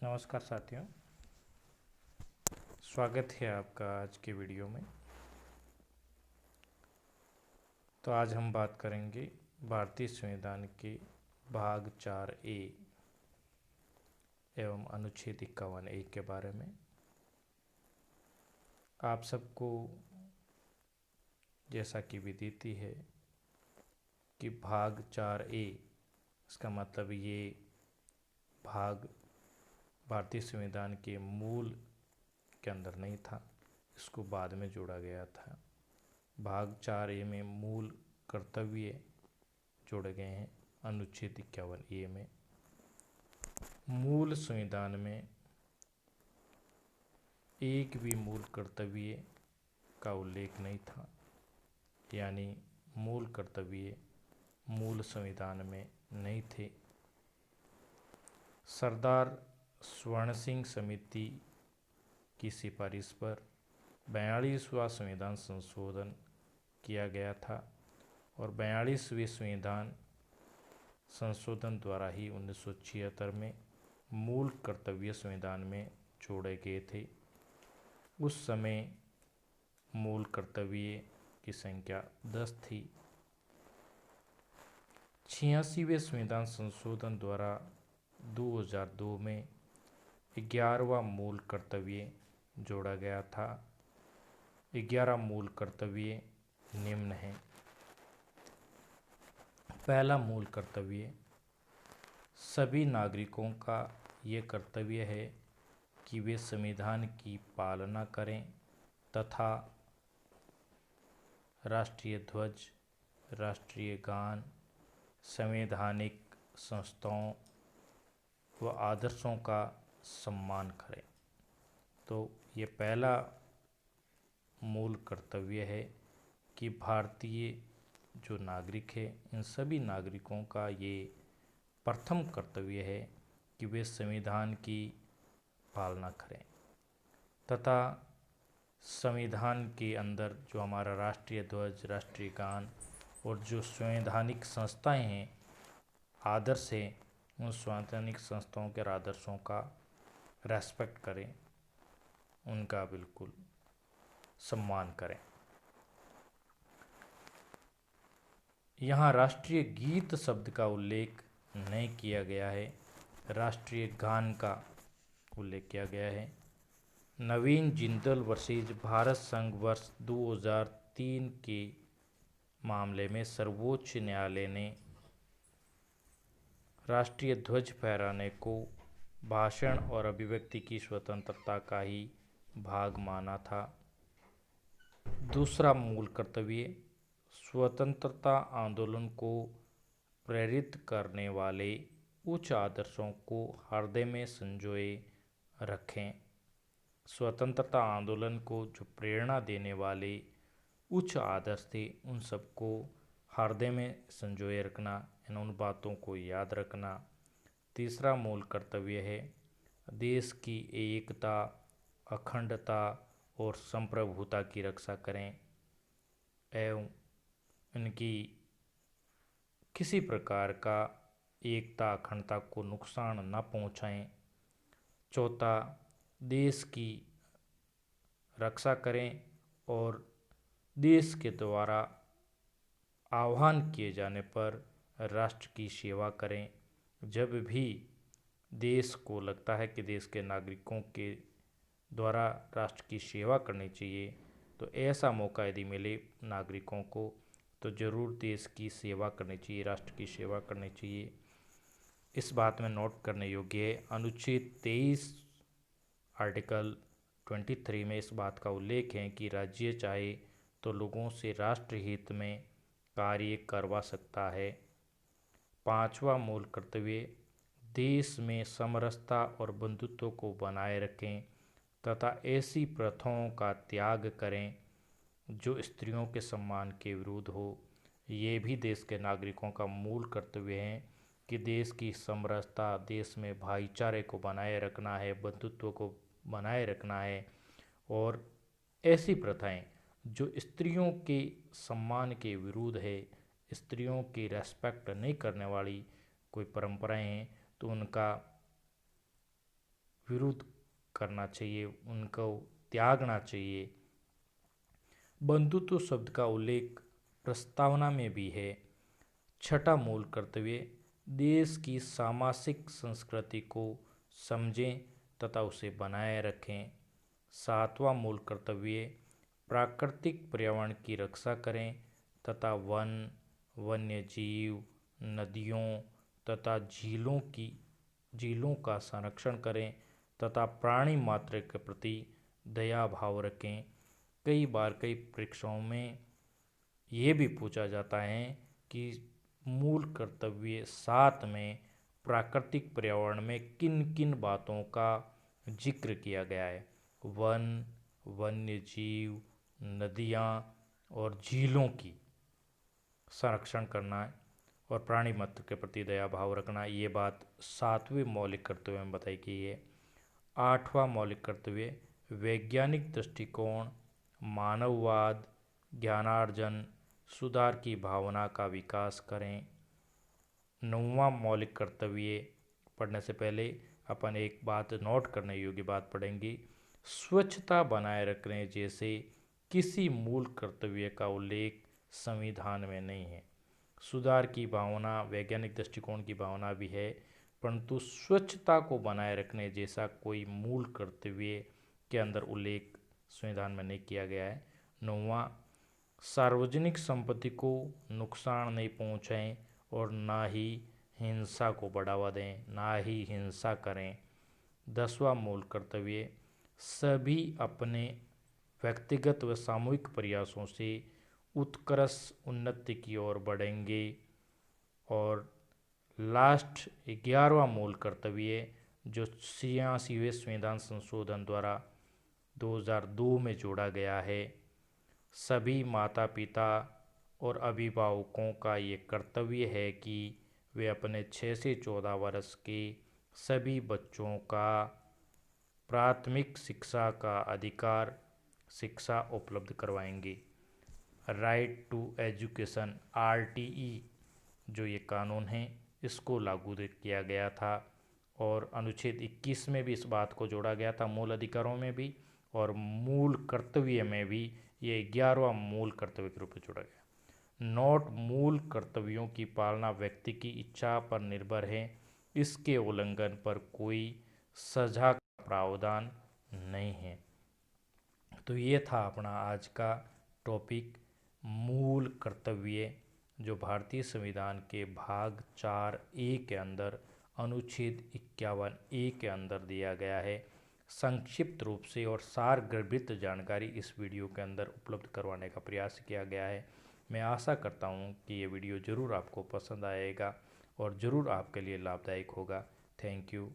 नमस्कार साथियों, स्वागत है आपका आज के वीडियो में। तो आज हम बात करेंगे भारतीय संविधान के भाग 4A एवं अनुच्छेद 51A के बारे में। आप सबको जैसा कि विदित है कि भाग 4A इसका मतलब ये भाग भारतीय संविधान के मूल के अंदर नहीं था, इसको बाद में जोड़ा गया था। भाग 4A में मूल कर्तव्य जोड़े गए हैं। अनुच्छेद 51A में मूल संविधान में एक भी मूल कर्तव्य का उल्लेख नहीं था, यानी मूल कर्तव्य मूल संविधान में नहीं थे। सरदार स्वर्ण सिंह समिति की सिफारिश पर 42वां संविधान संशोधन किया गया था और 42वें संविधान संशोधन द्वारा ही 1976 में मूल कर्तव्य संविधान में जोड़े गए थे। उस समय मूल कर्तव्य की संख्या 10 थी। 86वें संविधान संशोधन द्वारा 2002 में 11वां मूल कर्तव्य जोड़ा गया था। 11 मूल कर्तव्य निम्न हैं। पहला मूल कर्तव्य, सभी नागरिकों का ये कर्तव्य है कि वे संविधान की पालना करें तथा राष्ट्रीय ध्वज, राष्ट्रीय गान, संवैधानिक संस्थाओं व आदर्शों का सम्मान करें। तो ये पहला मूल कर्तव्य है कि भारतीय जो नागरिक है, इन सभी नागरिकों का ये प्रथम कर्तव्य है कि वे संविधान की पालना करें तथा संविधान के अंदर जो हमारा राष्ट्रीय ध्वज, राष्ट्रीय गान और जो संवैधानिक संस्थाएं हैं, आदर्श हैं, उन संवैधानिक संस्थाओं के आदर्शों का रेस्पेक्ट करें, उनका बिल्कुल सम्मान करें। यहाँ राष्ट्रीय गीत शब्द का उल्लेख नहीं किया गया है, राष्ट्रीय गान का उल्लेख किया गया है। नवीन जिंदल वर्सेज भारत संघ वर्ष 2003 के मामले में सर्वोच्च न्यायालय ने राष्ट्रीय ध्वज फहराने को भाषण और अभिव्यक्ति की स्वतंत्रता का ही भाग माना था। दूसरा मूल कर्तव्य, स्वतंत्रता आंदोलन को प्रेरित करने वाले उच्च आदर्शों को हृदय में संजोए रखें। स्वतंत्रता आंदोलन को जो प्रेरणा देने वाले उच्च आदर्श थे, उन सबको हृदय में संजोए रखना, उन बातों को याद रखना। तीसरा मूल कर्तव्य है देश की एकता, अखंडता और संप्रभुता की रक्षा करें एवं इनकी किसी प्रकार का एकता, अखंडता को नुकसान न पहुंचाएं। चौथा, देश की रक्षा करें और देश के द्वारा आह्वान किए जाने पर राष्ट्र की सेवा करें। जब भी देश को लगता है कि देश के नागरिकों के द्वारा राष्ट्र की सेवा करनी चाहिए, तो ऐसा मौका यदि मिले नागरिकों को, तो ज़रूर देश की सेवा करनी चाहिए, राष्ट्र की सेवा करनी चाहिए। इस बात में नोट करने योग्य है, अनुच्छेद 23 आर्टिकल 23 में इस बात का उल्लेख है कि राज्य चाहे तो लोगों से राष्ट्र हित में कार्य करवा सकता है। पांचवा मूल कर्तव्य, देश में समरसता और बंधुत्व को बनाए रखें तथा ऐसी प्रथाओं का त्याग करें जो स्त्रियों के सम्मान के विरुद्ध हो। ये भी देश के नागरिकों का मूल कर्तव्य है कि देश की समरसता, देश में भाईचारे को बनाए रखना है, बंधुत्व को बनाए रखना है और ऐसी प्रथाएं जो स्त्रियों के सम्मान के विरुद्ध है, स्त्रियों की रेस्पेक्ट नहीं करने वाली कोई परंपराएं हैं, तो उनका विरोध करना चाहिए, उनको त्यागना चाहिए। बंधुत्व शब्द का उल्लेख प्रस्तावना में भी है। छठा मूल कर्तव्य, देश की सामाजिक संस्कृति को समझें तथा उसे बनाए रखें। सातवां मूल कर्तव्य, प्राकृतिक पर्यावरण की रक्षा करें तथा वन, वन्य जीव, नदियों तथा झीलों का संरक्षण करें तथा प्राणी मात्र के प्रति दया भाव रखें। कई बार कई परीक्षाओं में ये भी पूछा जाता है कि मूल कर्तव्य 7 में प्राकृतिक पर्यावरण में किन किन बातों का जिक्र किया गया है। वन, वन्य जीव, नदियाँ और झीलों की संरक्षण करना है और प्राणी मात्र के प्रति दया भाव रखना, ये बात 7वें मौलिक कर्तव्य में बताई गई है। 8वां मौलिक कर्तव्य, वैज्ञानिक दृष्टिकोण, मानववाद, ज्ञानार्जन, सुधार की भावना का विकास करें। 9वां मौलिक कर्तव्य पढ़ने से पहले अपन एक बात नोट करने योग्य बात पढ़ेंगे। स्वच्छता बनाए रखने जैसे किसी मूल कर्तव्य का उल्लेख संविधान में नहीं है। सुधार की भावना, वैज्ञानिक दृष्टिकोण की भावना भी है, परंतु स्वच्छता को बनाए रखने जैसा कोई मूल कर्तव्य के अंदर उल्लेख संविधान में नहीं किया गया है। 9वां, सार्वजनिक संपत्ति को नुकसान नहीं पहुंचाएं और ना ही हिंसा को बढ़ावा दें, ना ही हिंसा करें। 10वां मूल कर्तव्य, सभी अपने व्यक्तिगत व सामूहिक प्रयासों से उत्कृष्ट उन्नति की ओर बढ़ेंगे। और लास्ट 11वां मूल कर्तव्य जो 86वें संविधान संशोधन द्वारा 2002 में जोड़ा गया है, सभी माता पिता और अभिभावकों का ये कर्तव्य है कि वे अपने 6 से 14 वर्ष के सभी बच्चों का प्राथमिक शिक्षा का अधिकार शिक्षा उपलब्ध करवाएंगे। राइट टू एजुकेशन RTE जो ये कानून है, इसको लागू किया गया था और अनुच्छेद 21 में भी इस बात को जोड़ा गया था, मूल अधिकारों में भी और मूल कर्तव्य में भी ये 11वां मूल कर्तव्य के रूप में जोड़ा गया। नोट, मूल कर्तव्यों की पालना व्यक्ति की इच्छा पर निर्भर है, इसके उल्लंघन पर कोई सजा का प्रावधान नहीं है। तो ये था अपना आज का टॉपिक, मूल कर्तव्य, जो भारतीय संविधान के भाग 4A के अंदर अनुच्छेद 51A के अंदर दिया गया है। संक्षिप्त रूप से और सारगर्भित जानकारी इस वीडियो के अंदर उपलब्ध करवाने का प्रयास किया गया है। मैं आशा करता हूँ कि ये वीडियो ज़रूर आपको पसंद आएगा और ज़रूर आपके लिए लाभदायक होगा। Thank you.